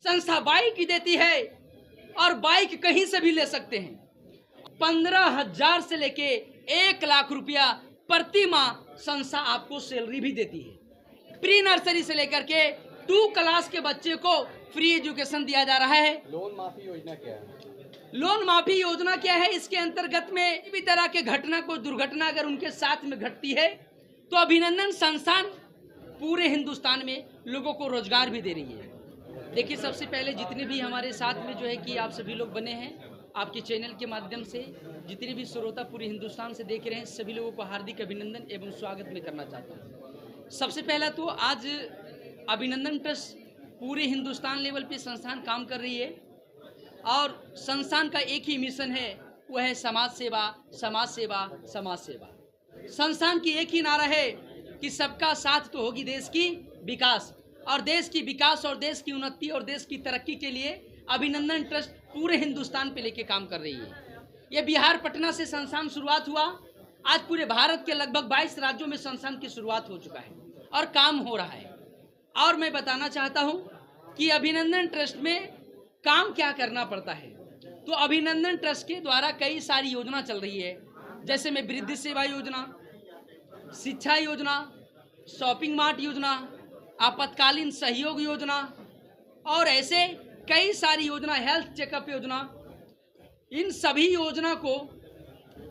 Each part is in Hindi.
संस्था बाइक देती है और बाइक कहीं से भी ले सकते हैं। 15,000 से लेके 1 लाख रुपया प्रति माह संस्था आपको सैलरी भी देती है। प्री नर्सरी से लेकर के 2 क्लास के बच्चे को फ्री एजुकेशन दिया जा रहा है। लोन माफी योजना क्या है? लोन माफी योजना क्या है? इसके अंतर्गत में किसी भी तरह के घटना को दुर्घटना अगर उनके साथ में घटती है तो अभिनंदन संस्थान पूरे हिंदुस्तान में लोगों को रोजगार भी दे रही है। देखिए, सबसे पहले जितने भी हमारे साथ में जो है कि आप सभी लोग बने हैं, आपके चैनल के माध्यम से जितने भी श्रोता पूरे हिंदुस्तान से देख रहे हैं, सभी लोगों को हार्दिक अभिनंदन एवं स्वागत में करना चाहता हूँ। सबसे पहला तो आज अभिनंदन ट्रस्ट पूरे हिंदुस्तान लेवल पे संस्थान काम कर रही है और संस्थान का एक ही मिशन है, वह है समाज सेवा, समाज सेवा, समाज सेवा। संस्थान की एक ही नारा है कि सबका साथ तो होगी देश की विकास, और देश की विकास और देश की उन्नति और देश की तरक्की के लिए अभिनंदन ट्रस्ट पूरे हिंदुस्तान पे लेके काम कर रही है। ये बिहार पटना से संस्थान शुरुआत हुआ, आज पूरे भारत के लगभग 22 राज्यों में संस्थान की शुरुआत हो चुका है और काम हो रहा है। और मैं बताना चाहता हूँ कि अभिनंदन ट्रस्ट में काम क्या करना पड़ता है। तो अभिनंदन ट्रस्ट के द्वारा कई सारी योजना चल रही है, जैसे में वृद्धि सेवा योजना, शिक्षा योजना, शॉपिंग मार्ट योजना, आपातकालीन सहयोग योजना और ऐसे कई सारी योजना, हेल्थ चेकअप योजना। इन सभी योजना को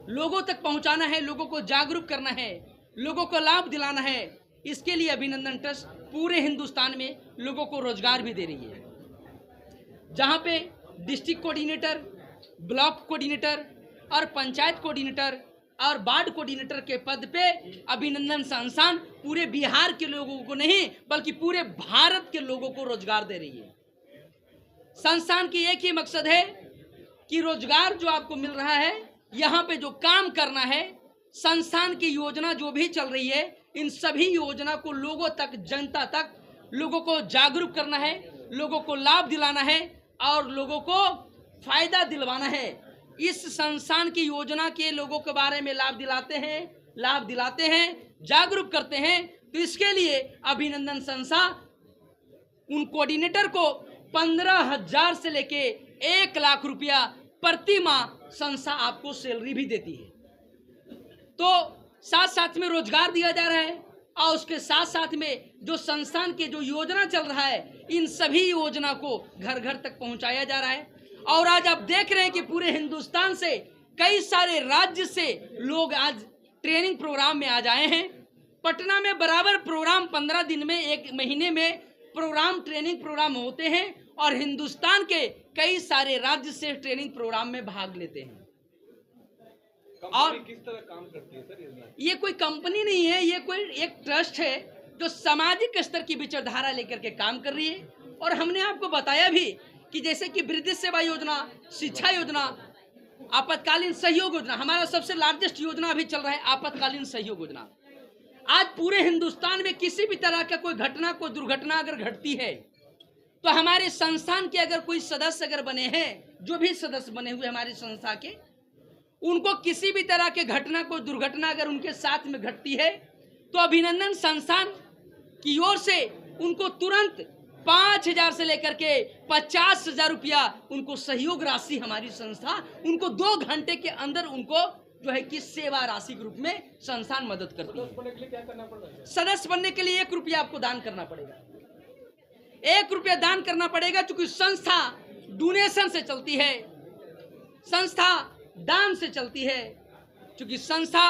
लोगों तक पहुंचाना है, लोगों को जागरूक करना है, लोगों को लाभ दिलाना है। इसके लिए अभिनंदन ट्रस्ट पूरे हिंदुस्तान में लोगों को रोजगार भी दे रही है, जहां पे डिस्ट्रिक्ट कोऑर्डिनेटर, ब्लॉक कोऑर्डिनेटर और पंचायत कोऑर्डिनेटर और वार्ड कोऑर्डिनेटर के पद पे अभिनंदन संस्थान पूरे बिहार के लोगों को नहीं बल्कि पूरे भारत के लोगों को रोजगार दे रही है। संस्थान की एक ही मकसद है कि रोजगार जो आपको मिल रहा है, यहाँ पे जो काम करना है, संस्थान की योजना जो भी चल रही है, इन सभी योजना को लोगों तक, जनता तक, लोगों को जागरूक करना है, लोगों को लाभ दिलाना है और लोगों को फायदा दिलवाना है। इस संस्थान की योजना के लोगों के बारे में लाभ दिलाते हैं, जागरूक करते हैं। तो इसके लिए अभिनंदन संस्था उन कोऑर्डिनेटर को 15,000 से लेके 1 लाख रुपया प्रति माह संस्था आपको सैलरी भी देती है। तो साथ साथ में रोजगार दिया जा रहा है और उसके साथ साथ में जो संस्थान के जो योजना चल रहा है, इन सभी योजना को घर घर तक पहुंचाया जा रहा है। और आज आप देख रहे हैं कि पूरे हिंदुस्तान से कई सारे राज्य से लोग आज ट्रेनिंग प्रोग्राम में आज आए हैं। पटना में बराबर प्रोग्राम 15 दिन में, 1 महीने में प्रोग्राम, ट्रेनिंग प्रोग्राम होते हैं और हिंदुस्तान के कई सारे राज्य से ट्रेनिंग प्रोग्राम में भाग लेते हैं। और किस तरह काम करती है सर? ये कोई कंपनी नहीं है, ये कोई एक ट्रस्ट है जो सामाजिक स्तर की विचारधारा लेकर के काम कर रही है। और हमने आपको बताया भी कि जैसे कि वृद्धि सेवा योजना, शिक्षा योजना, आपातकालीन सहयोग योजना, हमारा सबसे लार्जेस्ट योजना अभी चल रहा है आपातकालीन सहयोग योजना। आज पूरे हिंदुस्तान में किसी भी तरह का कोई घटना, कोई दुर्घटना अगर घटती है तो हमारे संस्थान के अगर कोई सदस्य अगर बने हैं, जो भी सदस्य बने हुए हमारी संस्था के, उनको किसी भी तरह के घटना, कोई दुर्घटना अगर उनके साथ में घटती है तो अभिनंदन संस्थान की ओर से उनको तुरंत 5,000 से लेकर के 50,000 रुपया उनको सहयोग राशि हमारी संस्था उनको 2 घंटे के अंदर उनको जो है कि सेवा राशि के रूप में संस्थान मदद करती है। सदस्य बनने के लिए क्या करना पड़ता है? सदस्य बनने के लिए 1 रुपया आपको दान करना पड़ेगा, 1 रुपया दान करना पड़ेगा। चूंकि संस्था डोनेशन से चलती है, संस्था दान से चलती है, क्योंकि संस्था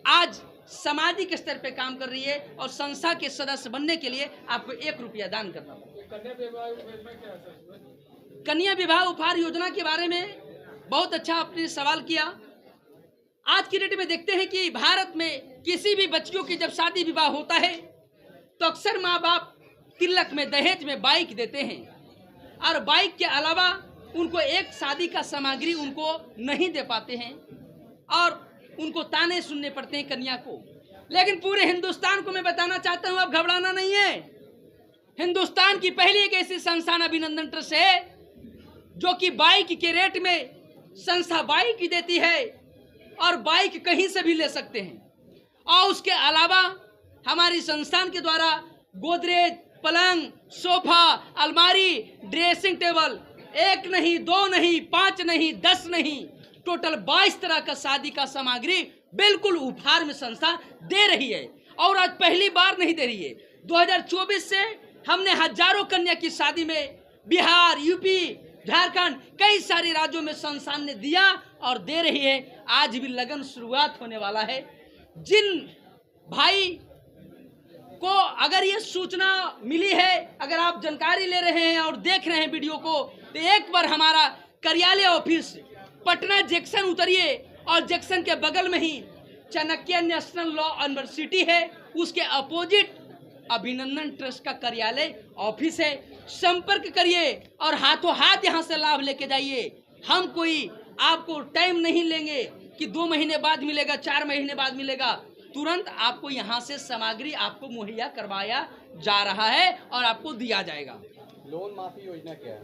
आज सामाजिक स्तर पे काम कर रही है और संस्था के सदस्य बनने के लिए आपको 1 रुपया दान करना पड़ेगा। कन्या विवाह उपहार योजना के बारे में बहुत अच्छा आपने सवाल किया। आज की डेट में देखते हैं कि भारत में किसी भी बच्चियों की जब शादी विवाह होता है तो अक्सर माँ बाप तिलक में, दहेज में बाइक देते हैं और बाइक के अलावा उनको एक शादी का सामग्री उनको नहीं दे पाते हैं और उनको ताने सुनने पड़ते हैं कन्या को। लेकिन पूरे हिंदुस्तान को मैं बताना चाहता हूं, अब घबराना नहीं है। हिंदुस्तान की पहली एक ऐसी संस्थान अभिनंदन ट्रस्ट है जो कि बाइक के रेट में संस्था बाइक देती है और बाइक कहीं से भी ले सकते हैं। और उसके अलावा हमारी संस्थान के द्वारा गोदरेज, पलंग, सोफा, अलमारी, ड्रेसिंग टेबल, 1 नहीं, 2 नहीं, 5 नहीं, 10 नहीं, टोटल 22 तरह का शादी का सामग्री बिल्कुल उपहार में संस्था दे रही है। और आज पहली बार नहीं दे रही है। 2024 से हमने हजारों कन्या की शादी में बिहार, यूपी, झारखंड, कई सारे राज्यों में संस्थान ने दिया और दे रही है। आज भी लगन शुरुआत होने वाला है। जिन भाई को अगर ये सूचना मिली है, अगर आप जानकारी ले रहे हैं और देख रहे हैं वीडियो को, तो एक बार हमारा कार्यालय ऑफिस पटना जंक्शन उतरिए और जंक्शन के बगल में ही चाणक्य नेशनल लॉ यूनिवर्सिटी है, उसके अपोजिट अभिनंदन ट्रस्ट का कार्यालय ऑफिस है। संपर्क करिए और हाथों हाथ यहाँ से लाभ लेके जाइए। हम कोई आपको टाइम नहीं लेंगे कि 2 महीने बाद मिलेगा, 4 महीने बाद मिलेगा। तुरंत आपको यहाँ से सामग्री आपको मुहैया करवाया जा रहा है और आपको दिया जाएगा। लोन माफी योजना क्या है?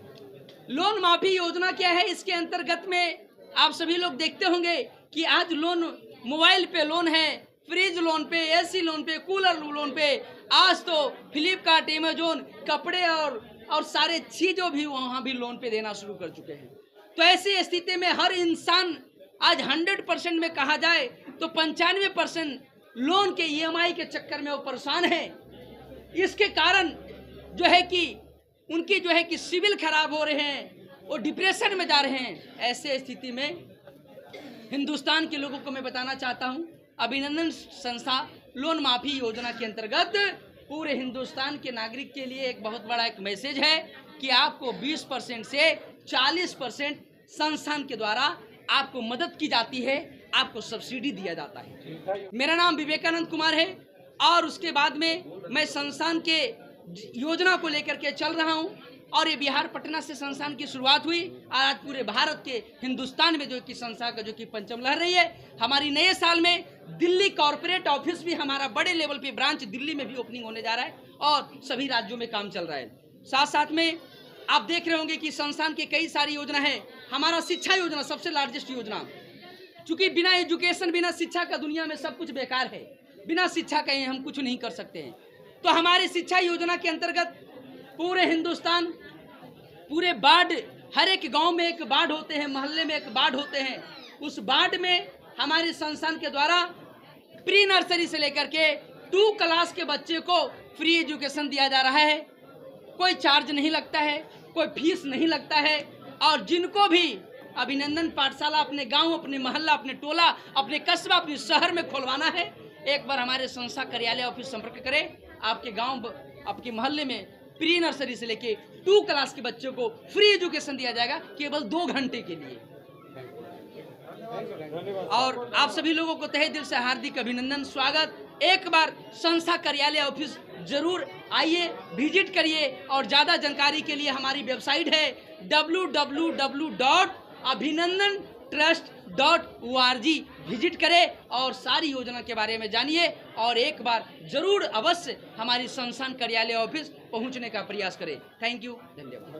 लोन माफी योजना क्या है? इसके अंतर्गत में आप सभी लोग देखते होंगे कि आज लोन, मोबाइल पे लोन है, फ्रिज लोन पे, एसी लोन पे, कूलर लोन पे, आज तो फ्लिपकार्ट, अमेजोन, कपड़े और सारे चीजों भी वहाँ भी लोन पे देना शुरू कर चुके हैं। तो ऐसी स्थिति में हर इंसान आज 100% में कहा जाए तो 95% लोन के EMI के चक्कर में वो परेशान है। इसके कारण जो है कि उनकी जो है कि सिविल खराब हो रहे हैं, वो डिप्रेशन में जा रहे हैं। ऐसे स्थिति में हिंदुस्तान के लोगों को मैं बताना चाहता हूं, अभिनंदन संस्था लोन माफी योजना के अंतर्गत पूरे हिंदुस्तान के नागरिक के लिए एक बहुत बड़ा एक मैसेज है कि आपको 20% से 40% संस्थान के द्वारा आपको मदद की जाती है, आपको सब्सिडी दिया जाता है। मेरा नाम विवेकानंद कुमार है और उसके बाद में मैं संस्थान के योजना को लेकर के चल रहा हूं और ये बिहार पटना से संस्थान की शुरुआत हुई और आज पूरे भारत के हिंदुस्तान में जो कि संस्था का जो कि पंचम लहर रही है। हमारी नए साल में दिल्ली कॉर्पोरेट ऑफिस भी, हमारा बड़े लेवल पे ब्रांच दिल्ली में भी ओपनिंग होने जा रहा है और सभी राज्यों में काम चल रहा है। साथ साथ में आप देख रहे होंगे कि संस्थान की कई सारी योजना है। हमारा शिक्षा योजना सबसे लार्जेस्ट योजना, चूंकि बिना एजुकेशन, बिना शिक्षा का दुनिया में सब कुछ बेकार है। बिना शिक्षा के हम कुछ नहीं कर सकते हैं। तो हमारी शिक्षा योजना के अंतर्गत पूरे हिंदुस्तान, पूरे वार्ड, हर एक गांव में एक वार्ड होते हैं, मोहल्ले में एक वार्ड होते हैं। उस वार्ड में हमारे संस्थान के द्वारा प्री नर्सरी से लेकर के 2 क्लास के बच्चे को फ्री एजुकेशन दिया जा रहा है। कोई चार्ज नहीं लगता है, कोई फीस नहीं लगता है। और जिनको भी अभिनंदन पाठशाला अपने गांव, अपने मोहल्ला, अपने टोला, अपने कस्बा, अपने शहर में खोलवाना है, एक बार हमारे संस्था कार्यालय ऑफिस संपर्क करें। आपके गांव, आपके मोहल्ले में प्री नर्सरी से लेके 2 क्लास के बच्चों को फ्री एजुकेशन दिया जाएगा केवल 2 घंटे के लिए। और आप सभी लोगों को तहे दिल से हार्दिक अभिनंदन, स्वागत। एक बार संस्था कार्यालय ऑफिस जरूर आइए, विजिट करिए और ज़्यादा जानकारी के लिए हमारी वेबसाइट है www.abhinandantrust.org, विजिट करें और सारी योजना के बारे में जानिए और एक बार जरूर अवश्य हमारी संस्थान कार्यालय ऑफिस पहुंचने का प्रयास करें। थैंक यू, धन्यवाद।